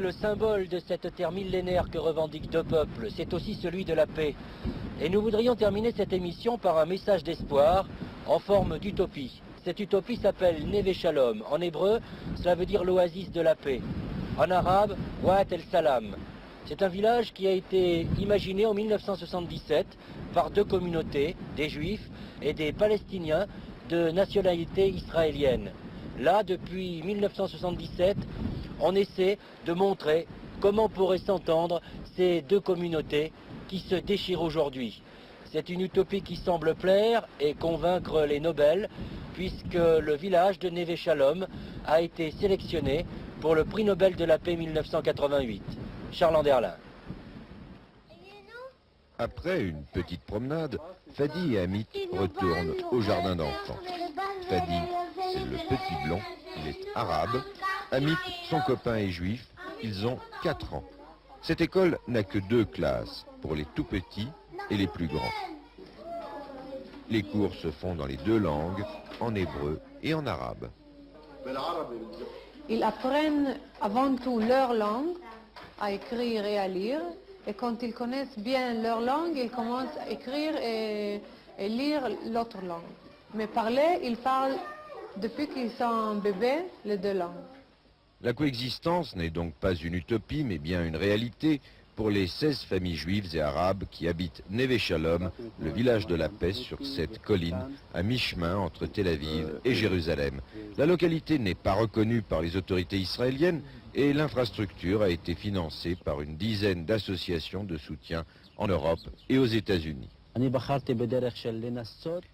le symbole de cette terre millénaire que revendiquent deux peuples, c'est aussi celui de la paix. Et nous voudrions terminer cette émission par un message d'espoir en forme d'utopie. Cette utopie s'appelle Neve Shalom. En hébreu, cela veut dire l'oasis de la paix. En arabe, Wat El Salam. C'est un village qui a été imaginé en 1977 par deux communautés, des Juifs et des Palestiniens de nationalité israélienne. Là, depuis 1977, on essaie de montrer comment pourraient s'entendre ces deux communautés qui se déchirent aujourd'hui. C'est une utopie qui semble plaire et convaincre les Nobel, puisque le village de Neve Shalom a été sélectionné pour le prix Nobel de la paix 1988. Charles Anderlin. Après une petite promenade, Fadi et Amit retournent au jardin d'enfants. Fadi, c'est le petit blond, il est arabe. Amit, son copain est juif, ils ont 4 ans. Cette école n'a que 2 classes, pour les tout petits et les plus grands. Les cours se font dans les 2 langues, en hébreu et en arabe. Ils apprennent avant tout leur langue, à écrire et à lire. Et quand ils connaissent bien leur langue, ils commencent à écrire et lire l'autre langue. Mais parler, ils parlent depuis qu'ils sont bébés, les 2 langues. La coexistence n'est donc pas une utopie, mais bien une réalité pour les 16 familles juives et arabes qui habitent Neve Shalom, le village de la paix sur cette colline à mi-chemin entre Tel Aviv et Jérusalem. La localité n'est pas reconnue par les autorités israéliennes et l'infrastructure a été financée par une dizaine d'associations de soutien en Europe et aux États-Unis.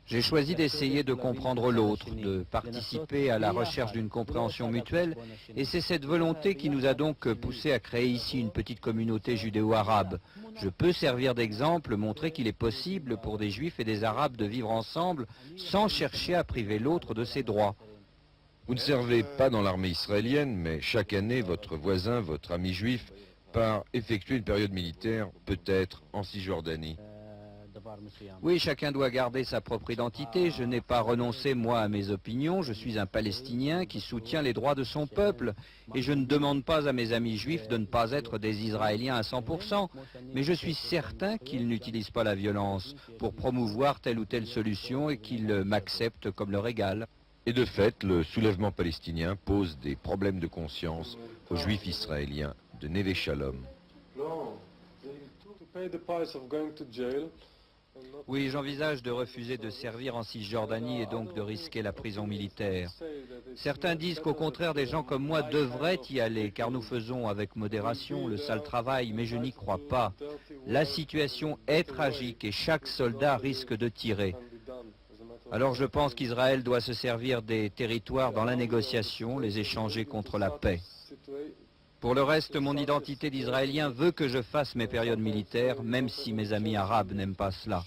J'ai choisi d'essayer de comprendre l'autre, de participer à la recherche d'une compréhension mutuelle, et c'est cette volonté qui nous a donc poussé à créer ici une petite communauté judéo-arabe. Je peux servir d'exemple, montrer qu'il est possible pour des Juifs et des Arabes de vivre ensemble sans chercher à priver l'autre de ses droits. Vous ne servez pas dans l'armée israélienne, mais chaque année, votre voisin, votre ami juif, part effectuer une période militaire, peut-être en Cisjordanie. Oui, chacun doit garder sa propre identité. Je n'ai pas renoncé, moi, à mes opinions. Je suis un Palestinien qui soutient les droits de son peuple. Et je ne demande pas à mes amis juifs de ne pas être des Israéliens à 100%. Mais je suis certain qu'ils n'utilisent pas la violence pour promouvoir telle ou telle solution et qu'ils m'acceptent comme leur égal. Et de fait, le soulèvement palestinien pose des problèmes de conscience aux juifs israéliens de Neve Shalom. Oui, j'envisage de refuser de servir en Cisjordanie et donc de risquer la prison militaire. Certains disent qu'au contraire, des gens comme moi devraient y aller, car nous faisons avec modération le sale travail, mais je n'y crois pas. La situation est tragique et chaque soldat risque de tirer. Alors je pense qu'Israël doit se servir des territoires dans la négociation, les échanger contre la paix. Pour le reste, mon identité d'Israélien veut que je fasse mes périodes militaires, même si mes amis arabes n'aiment pas cela.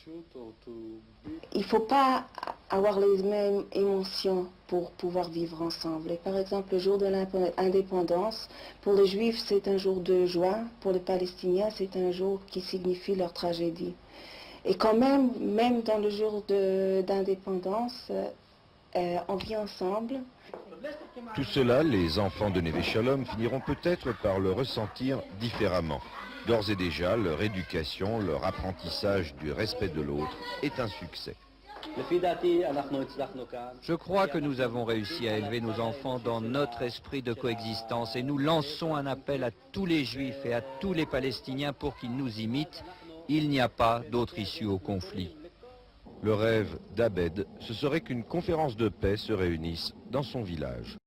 Il ne faut pas avoir les mêmes émotions pour pouvoir vivre ensemble. Et par exemple, le jour de l'indépendance, pour les Juifs, c'est un jour de joie. Pour les Palestiniens, c'est un jour qui signifie leur tragédie. Et quand même dans le jour d'indépendance, on vit ensemble. Tout cela, les enfants de Neve Shalom finiront peut-être par le ressentir différemment. D'ores et déjà, leur éducation, leur apprentissage du respect de l'autre est un succès. Je crois que nous avons réussi à élever nos enfants dans notre esprit de coexistence et nous lançons un appel à tous les Juifs et à tous les Palestiniens pour qu'ils nous imitent. Il n'y a pas d'autre issue au conflit. Le rêve d'Abed, ce serait qu'une conférence de paix se réunisse dans son village.